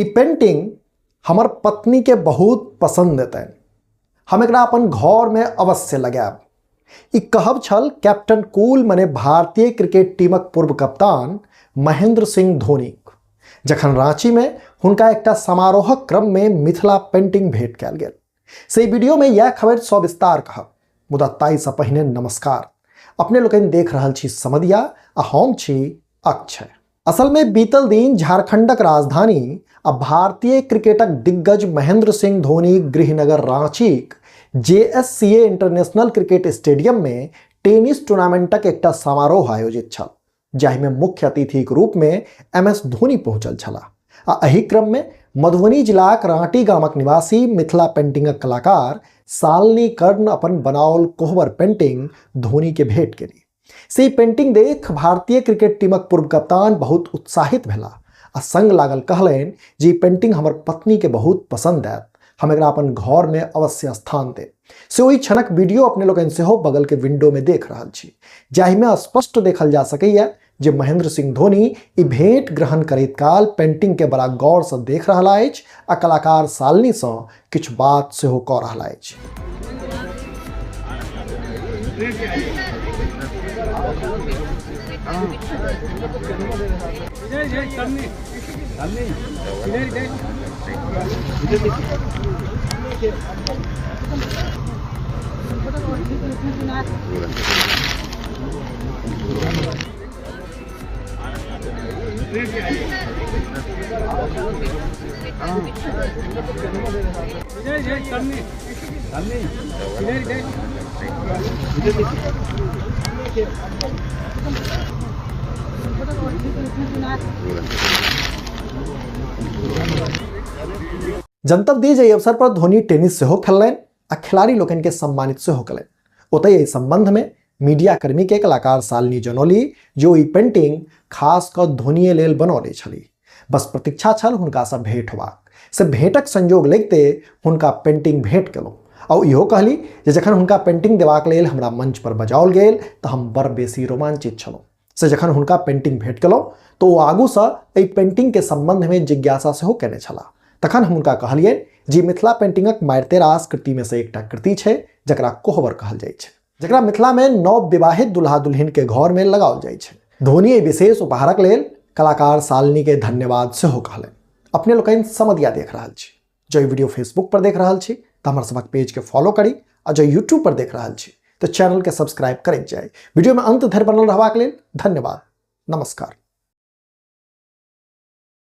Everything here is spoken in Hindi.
ई पेंटिंग हमर पत्नी के बहुत पसंद एतन। हम एकरा अपन घर में अवश्य लगाएब। ई कहब छल कैप्टन कूल मने भारतीय क्रिकेट टीमक पूर्व कप्तान महेंद्र सिंह धोनी जखन रांची में हुनका एकटा समारोहक क्रम में मिथिला पेंटिंग भेंट कयल गेल। से वीडियो में यह खबर सविस्तार कहब, मुदा ताई से पहिने नमस्कार। अपने लोकनि देख रहल छी समधिया आ हम छी अक्षय। असल में बीतल दिन झारखंडक राजधानी आ भारतीय क्रिकेटक दिग्गज महेंद्र सिंह धोनी गृहनगर रांचीक JSCA इंटरनेशनल क्रिकेट स्टेडियम में टेनिस टूर्नामेंटक एकटा समारोह आयोजित छल, जाहि में मुख्य अतिथिक रूप में MS धोनी पहुंचल छलाह। आ एहि क्रम में मधुबनी जिलाक राँटी गामक निवासी मिथिला पेंटिंगक कलाकार शालिनी कर्ण अपन बनाओल कोहबर पेंटिंग धोनी के भेंट केली। से पेंटिंग देख भारतीय क्रिकेट टीमक पूर्व कप्तान बहुत उत्साहित भेला आ संग लागल कहलनि जे ई पेंटिंग हमर पत्नी के बहुत पसंद आयत, हम एकरा अपन घर में अवश्य स्थान दे। से ओहि क्षणक वीडियो अपने लोगन सेहो बगल के विंडो में देख रहल छी, जाहि में स्पष्ट देखल जा सकैया जे महेंद्र सिंह धोनी ई भेंट ग्रहण करैत काल पेंटिंग के बड़ा गौर से देख रहल अछि आ कलाकार शालिनी से किछु बात सेहो कऽ रहल अछि। जनतब दी जे अवसर पर धोनी टेनिस सेहो खेललनि आ खिलाड़ी लोकनि के सम्मानित सेहो कलनि। ओतहि एहि संबंध में मीडिया कर्मी के कलाकार शालिनी जनौली जो ई पेंटिंग खास कऽ धोनीए लेल बनौले छली। बस प्रतीक्षा छल हुनका से भेंट होबाक। से भेंटक संयोग लगिते हुनका पेंटिंग भेंट केलहुँ और इहो कहली जे जखन हुनका पेंटिंग देबाक लेल हमरा मंच पर बजाओल गेल तऽ हम बड़ बेसी रोमांचित छलहुँ। से जखन हुनका पेंटिंग भेंट केलहुँ तो ओ आगू से एहि पेंटिंग के संबंध में जिज्ञासा सेहो केने छलाह। तखन हम हुनका कहलियनि जे मिथिला पेंटिंगक मारिते रास कृति में से एकटा कृति छै जकरा कोहबर कहल जाइ छै, जकरा मिथिला में नव विवाहित दुल्हा दुल्हिन के घर में लगाओल जाइ छै। धोनी विशेष उपहारक लेल कलाकार शालिनी के धन्यवाद सेहो कहलनि। अपने लोकनि समधिया देख रहल छी। जो वीडियो फेसबुक पर देख रहल छी तो हमर सबक पेज के फॉलो करी और जो यूट्यूब पर देख रहल छी तो चैनल के सब्सक्राइब करैत जाय। वीडियो में अंत धरि बनल रहबाक लेल धन्यवाद। नमस्कार।